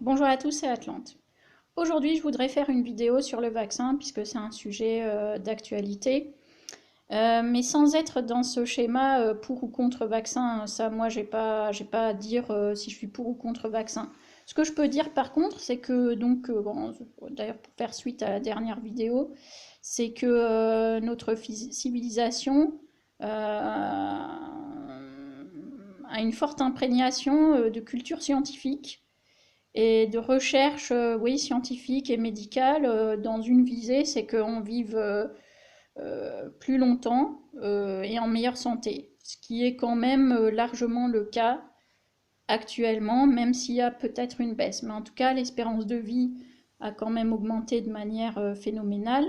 Bonjour à tous, c'est Atlante. Aujourd'hui, je voudrais faire une vidéo sur le vaccin puisque c'est un sujet d'actualité. Mais sans être dans ce schéma pour ou contre vaccin, ça, moi, j'ai pas à dire si je suis pour ou contre vaccin. Ce que je peux dire par contre, c'est que, donc, bon, d'ailleurs pour faire suite à la dernière vidéo, c'est que notre civilisation a une forte imprégnation de culture scientifique et de recherche, oui, scientifique et médicale dans une visée, c'est qu'on vive plus longtemps et en meilleure santé. Ce qui est quand même largement le cas actuellement, même s'il y a peut-être une baisse. Mais en tout cas, l'espérance de vie a quand même augmenté de manière phénoménale.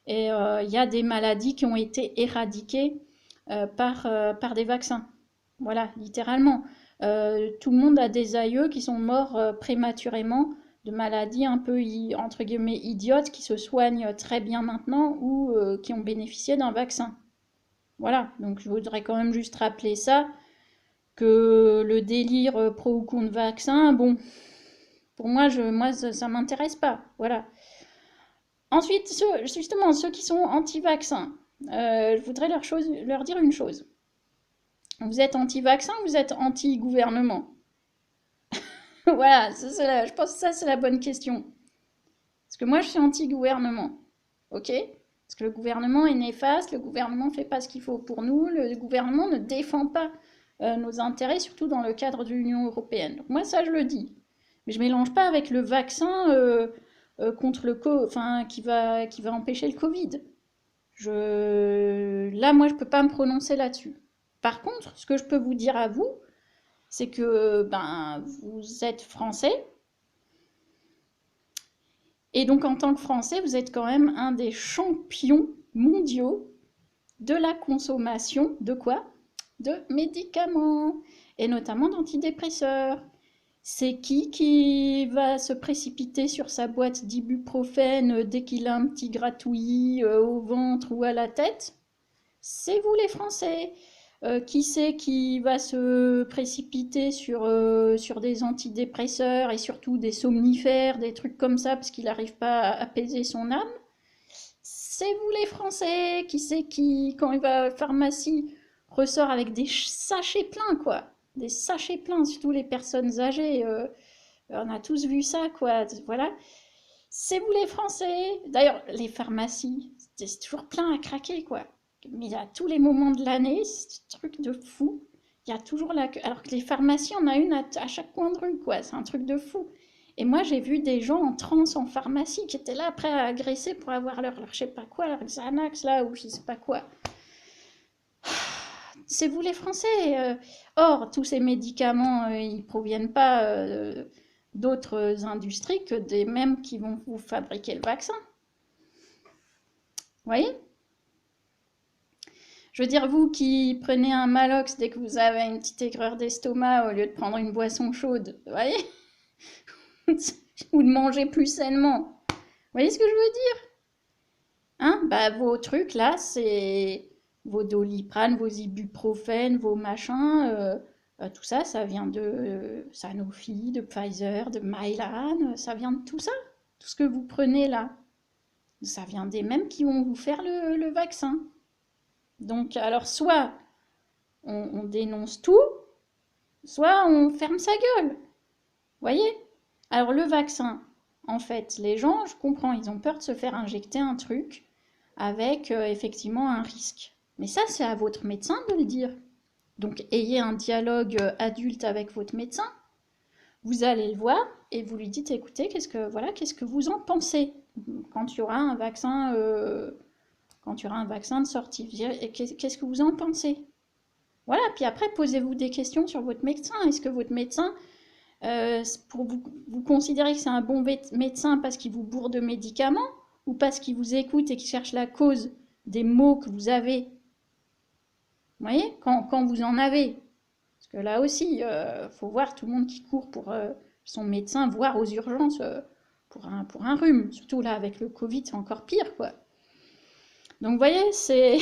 Et il y a des maladies qui ont été éradiquées par des vaccins. Voilà, littéralement. Tout le monde a des aïeux qui sont morts prématurément de maladies un peu, entre guillemets, idiotes, qui se soignent très bien maintenant ou qui ont bénéficié d'un vaccin. Voilà, donc je voudrais quand même juste rappeler ça, que le délire pro ou contre vaccin, bon, pour moi, ça m'intéresse pas. Voilà. Ensuite, justement, ceux qui sont anti-vaccins, je voudrais leur dire une chose. Vous êtes anti-vaccin ou vous êtes anti-gouvernement? Voilà, je pense que ça, c'est la bonne question. Parce que moi, je suis anti-gouvernement. Ok? Parce que le gouvernement est néfaste, le gouvernement ne fait pas ce qu'il faut pour nous, le gouvernement ne défend pas nos intérêts, surtout dans le cadre de l'Union européenne. Donc moi, ça, je le dis. Mais je ne mélange pas avec le vaccin contre enfin, qui va empêcher le Covid. Là, moi, je ne peux pas me prononcer là-dessus. Par contre, ce que je peux vous dire à vous, c'est que ben, vous êtes français, et donc en tant que français, vous êtes quand même un des champions mondiaux de la consommation de quoi? De médicaments, et notamment d'antidépresseurs. C'est qui va se précipiter sur sa boîte d'ibuprofène dès qu'il a un petit gratouillis au ventre ou à la tête? C'est vous les Français. Qui c'est qui va se précipiter sur des antidépresseurs et surtout des somnifères, des trucs comme ça, parce qu'il n'arrive pas à apaiser son âme? C'est vous les Français. Qui c'est qui, quand il va à la pharmacie, ressort avec des sachets pleins, quoi? Des sachets pleins, surtout les personnes âgées. On a tous vu ça, quoi. Voilà. C'est vous les Français. D'ailleurs, les pharmacies, c'est toujours plein à craquer, quoi. Mais à tous les moments de l'année, c'est un truc de fou. Il y a toujours la queue. Alors que les pharmacies, on a une à chaque coin de rue, quoi. C'est un truc de fou. Et moi, j'ai vu des gens en transe en pharmacie qui étaient là prêts à agresser pour avoir leur je sais pas quoi, leur Xanax, là, ou je sais pas quoi. C'est vous les Français. Or, tous ces médicaments, ils proviennent pas d'autres industries que des mêmes qui vont vous fabriquer le vaccin. Vous voyez? Je veux dire, vous qui prenez un Malox dès que vous avez une petite aigreur d'estomac au lieu de prendre une boisson chaude, vous voyez? Ou de manger plus sainement. Vous voyez ce que je veux dire? Hein? Bah, vos trucs là, c'est vos Doliprane, vos ibuprofènes, vos machins, tout ça, ça vient de Sanofi, de Pfizer, de Mylan, ça vient de tout ça. Tout ce que vous prenez là, ça vient des mêmes qui vont vous faire le vaccin. Donc, alors, soit on dénonce tout, soit on ferme sa gueule. Vous voyez? Alors, le vaccin, en fait, les gens, je comprends, ils ont peur de se faire injecter un truc avec effectivement un risque. Mais ça, c'est à votre médecin de le dire. Donc, ayez un dialogue adulte avec votre médecin. Vous allez le voir et vous lui dites, écoutez, qu'est-ce que vous en pensez quand il y aura un vaccin de sortie? Qu'est-ce que vous en pensez? Voilà, puis après, posez-vous des questions sur votre médecin. Est-ce que votre médecin, pour vous considérez que c'est un bon médecin parce qu'il vous bourre de médicaments ou parce qu'il vous écoute et qu'il cherche la cause des maux que vous avez? Vous voyez, quand vous en avez. Parce que là aussi, faut voir tout le monde qui court pour son médecin, voire aux urgences pour un rhume. Surtout là, avec le Covid, c'est encore pire, quoi. Donc, vous voyez, c'est...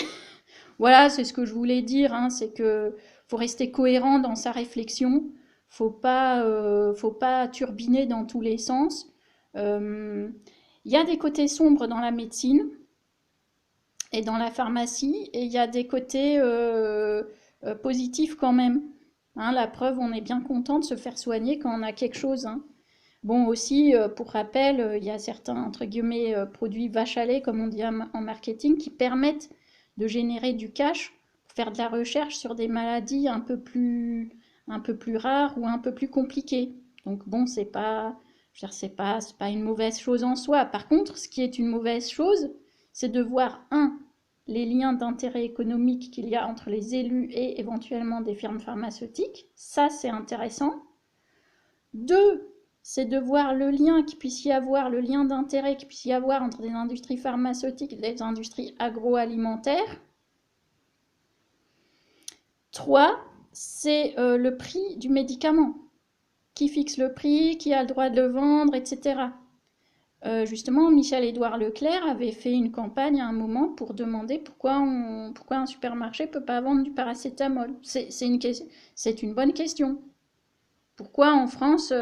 Voilà, c'est ce que je voulais dire, hein, c'est que faut rester cohérent dans sa réflexion. faut pas turbiner dans tous les sens. Il y a des côtés sombres dans la médecine et dans la pharmacie, et il y a des côtés positifs quand même. Hein, la preuve, on est bien content de se faire soigner quand on a quelque chose. Hein. Bon, aussi, pour rappel, il y a certains, entre guillemets, produits vache à lait, comme on dit en marketing, qui permettent de générer du cash pour faire de la recherche sur des maladies un peu plus rares ou un peu plus compliquées. Donc bon, c'est pas une mauvaise chose en soi. Par contre, ce qui est une mauvaise chose, c'est de voir, les liens d'intérêt économique qu'il y a entre les élus et éventuellement des firmes pharmaceutiques. Ça, c'est intéressant. 2, c'est de voir le lien qu'il puisse y avoir, le lien d'intérêt qu'il puisse y avoir entre des industries pharmaceutiques et des industries agroalimentaires. 3, c'est le prix du médicament. Qui fixe le prix, qui a le droit de le vendre, etc. Justement, Michel-Édouard Leclerc avait fait une campagne à un moment pour demander pourquoi un supermarché ne peut pas vendre du paracétamol. C'est une bonne question. Pourquoi en France,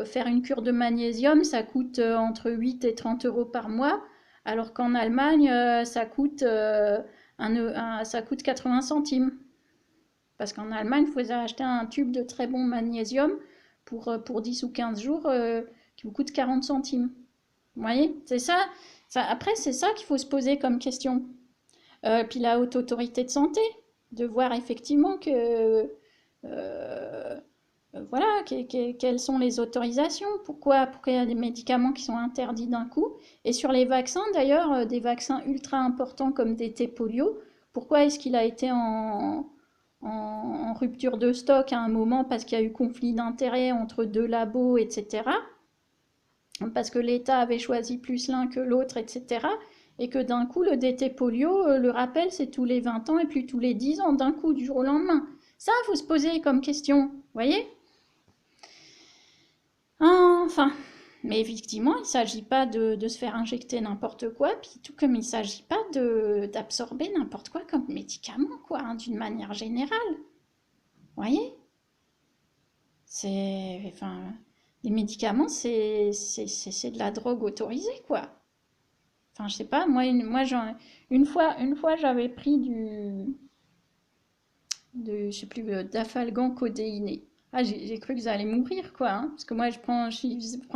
faire une cure de magnésium, ça coûte entre 8 et 30 euros par mois, alors qu'en Allemagne, ça coûte 80 centimes. Parce qu'en Allemagne, il faut acheter un tube de très bon magnésium pour 10 ou 15 jours qui vous coûte 40 centimes. Vous voyez, c'est ça. Après, c'est ça qu'il faut se poser comme question. Puis la haute autorité de santé, de voir effectivement que voilà, quelles sont les autorisations, pourquoi il y a des médicaments qui sont interdits d'un coup. Et sur les vaccins, d'ailleurs, des vaccins ultra importants comme DT polio, pourquoi est-ce qu'il a été en rupture de stock à un moment parce qu'il y a eu conflit d'intérêts entre 2 labos, etc. Parce que l'État avait choisi plus l'un que l'autre, etc. Et que d'un coup, le DT polio, le rappel, c'est tous les 20 ans et puis tous les 10 ans, d'un coup, du jour au lendemain. Ça, il faut se poser comme question, vous voyez? Enfin, mais effectivement, il ne s'agit pas de se faire injecter n'importe quoi, puis tout comme il ne s'agit pas d'absorber n'importe quoi comme médicament, quoi, hein, d'une manière générale. Vous voyez? Enfin, les médicaments, c'est de la drogue autorisée, quoi. Enfin, je sais pas, une fois j'avais pris je sais plus, d'Afalgan codéiné. Ah, j'ai cru que j'allais mourir, quoi, hein, parce que moi, je prends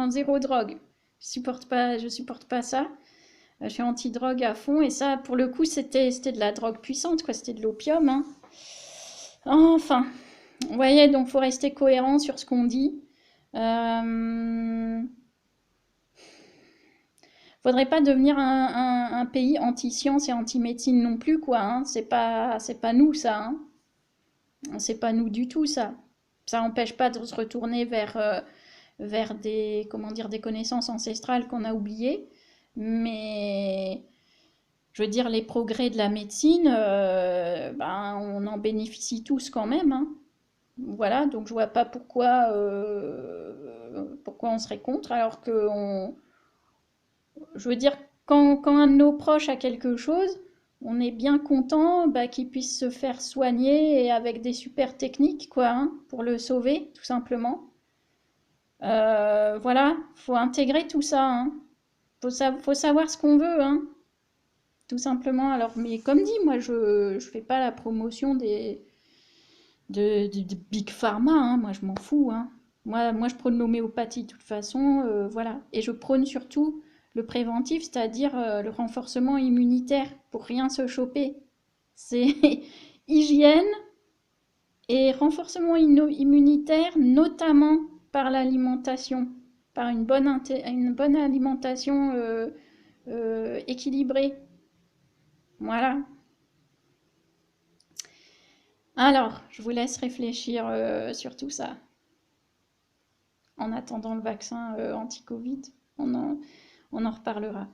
zéro drogue. Je supporte pas ça. Je suis anti-drogue à fond, et ça, pour le coup, c'était de la drogue puissante, quoi, c'était de l'opium, hein. Enfin, vous voyez, donc faut rester cohérent sur ce qu'on dit. Faudrait pas devenir un pays anti-science et anti-médecine non plus, quoi, hein. C'est pas nous, ça, hein. C'est pas nous du tout, ça. Ça n'empêche pas de se retourner vers comment dire, des connaissances ancestrales qu'on a oubliées. Mais, je veux dire, les progrès de la médecine, ben, on en bénéficie tous quand même, hein. Voilà, donc je vois pas pourquoi on serait contre, alors que je veux dire, quand un de nos proches a quelque chose, on est bien content bah, qu'il puisse se faire soigner et avec des super techniques, quoi, hein, pour le sauver, tout simplement. Voilà, faut intégrer tout ça, hein. Faut savoir ce qu'on veut, hein, tout simplement. Alors, mais comme dit, moi, je fais pas la promotion de Big Pharma, hein, moi, je m'en fous, hein. Moi, je prône l'homéopathie de toute façon, voilà. Et je prône surtout le préventif, c'est-à-dire le renforcement immunitaire pour rien se choper. C'est hygiène et renforcement immunitaire, notamment par l'alimentation, par une bonne alimentation équilibrée. Voilà. Alors, je vous laisse réfléchir sur tout ça. En attendant le vaccin anti-Covid, on en reparlera.